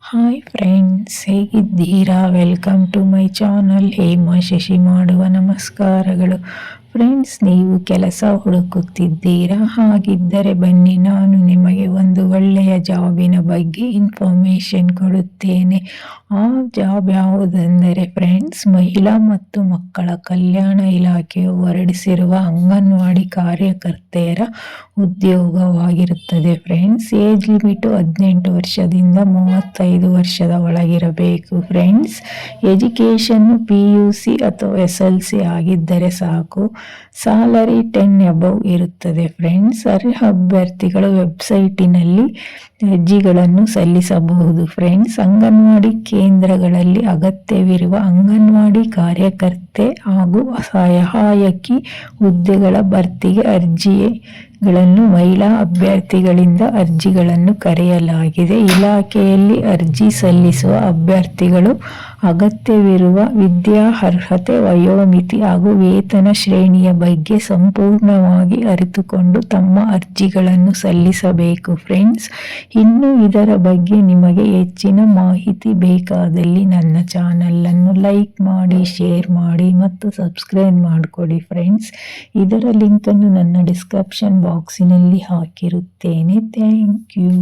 Hi friends, ಹೇಗಿದ್ದೀರಾ? Welcome to my channel Hema Shashi ಮಾಡುವ ನಮಸ್ಕಾರಗಳು. ಫ್ರೆಂಡ್ಸ್, ನೀವು ಕೆಲಸ ಹುಡುಕುತ್ತಿದ್ದೀರಾ? ಹಾಗಿದ್ದರೆ ಬನ್ನಿ, ನಾನು ನಿಮಗೆ ಒಂದು ಒಳ್ಳೆಯ ಜಾಬಿನ ಬಗ್ಗೆ ಇನ್ಫಾರ್ಮೇಷನ್ ಕೊಡುತ್ತೇನೆ. ಆ ಜಾಬ್ ಯಾವುದೆಂದರೆ ಫ್ರೆಂಡ್ಸ್, ಮಹಿಳಾ ಮತ್ತು ಮಕ್ಕಳ ಕಲ್ಯಾಣ ಇಲಾಖೆಯು ಹೊರಡಿಸಿರುವ ಅಂಗನವಾಡಿ ಕಾರ್ಯಕರ್ತೆಯರ ಉದ್ಯೋಗವಾಗಿರುತ್ತದೆ. ಫ್ರೆಂಡ್ಸ್, ಏಜ್ ಲಿಮಿಟು 18 ವರ್ಷದಿಂದ 35 ವರ್ಷದ ಒಳಗಿರಬೇಕು. ಫ್ರೆಂಡ್ಸ್, ಎಜುಕೇಷನ್ನು PUC ಅಥವಾ SLC ಆಗಿದ್ದರೆ ಸಾಕು. ಸ್ಯಾಲರಿ 10 ಅಬವ್ ಇರುತ್ತದೆ. ಫ್ರೆಂಡ್ಸ್, ಅರ್ಹ ಅಭ್ಯರ್ಥಿಗಳು ವೆಬ್ಸೈಟಿನಲ್ಲಿ ಅರ್ಜಿಗಳನ್ನು ಸಲ್ಲಿಸಬಹುದು. ಫ್ರೆಂಡ್ಸ್, ಅಂಗನವಾಡಿ ಕೇಂದ್ರಗಳಲ್ಲಿ ಅಗತ್ಯವಿರುವ ಅಂಗನವಾಡಿ ಕಾರ್ಯಕರ್ತೆ ಹಾಗೂ ಸಹಾಯಕಿ ಹುದ್ದೆಗಳ ಭರ್ತಿಗೆ ಅರ್ಜಿಗಳನ್ನು ಮಹಿಳಾ ಅಭ್ಯರ್ಥಿಗಳಿಂದ ಅರ್ಜಿಗಳನ್ನು ಕರೆಯಲಾಗಿದೆ. ಇಲಾಖೆಯಲ್ಲಿ ಅರ್ಜಿ ಸಲ್ಲಿಸುವ ಅಭ್ಯರ್ಥಿಗಳು ಅಗತ್ಯವಿರುವ ವಿದ್ಯಾರ್ಹತೆ, ವಯೋಮಿತಿ ಹಾಗೂ ವೇತನ ಶ್ರೇಣಿಯ ಬಗ್ಗೆ ಸಂಪೂರ್ಣವಾಗಿ ಅರಿತುಕೊಂಡು ತಮ್ಮ ಅರ್ಜಿಗಳನ್ನು ಸಲ್ಲಿಸಬೇಕು. ಫ್ರೆಂಡ್ಸ್, ಇನ್ನು ಇದರ ಬಗ್ಗೆ ನಿಮಗೆ ಹೆಚ್ಚಿನ ಮಾಹಿತಿ ಬೇಕಾದಲ್ಲಿ ನನ್ನ ಚಾನಲನ್ನು ಲೈಕ್ ಮಾಡಿ, ಶೇರ್ ಮಾಡಿ ಮತ್ತು ಸಬ್ಸ್ಕ್ರೈಬ್ ಮಾಡಿಕೊಡಿ. ಫ್ರೆಂಡ್ಸ್, ಇದರ ಲಿಂಕನ್ನು ನನ್ನ ಡಿಸ್ಕ್ರಿಪ್ಷನ್ ಬಾಕ್ಸಿನಲ್ಲಿ ಹಾಕಿರುತ್ತೇನೆ. Thank you.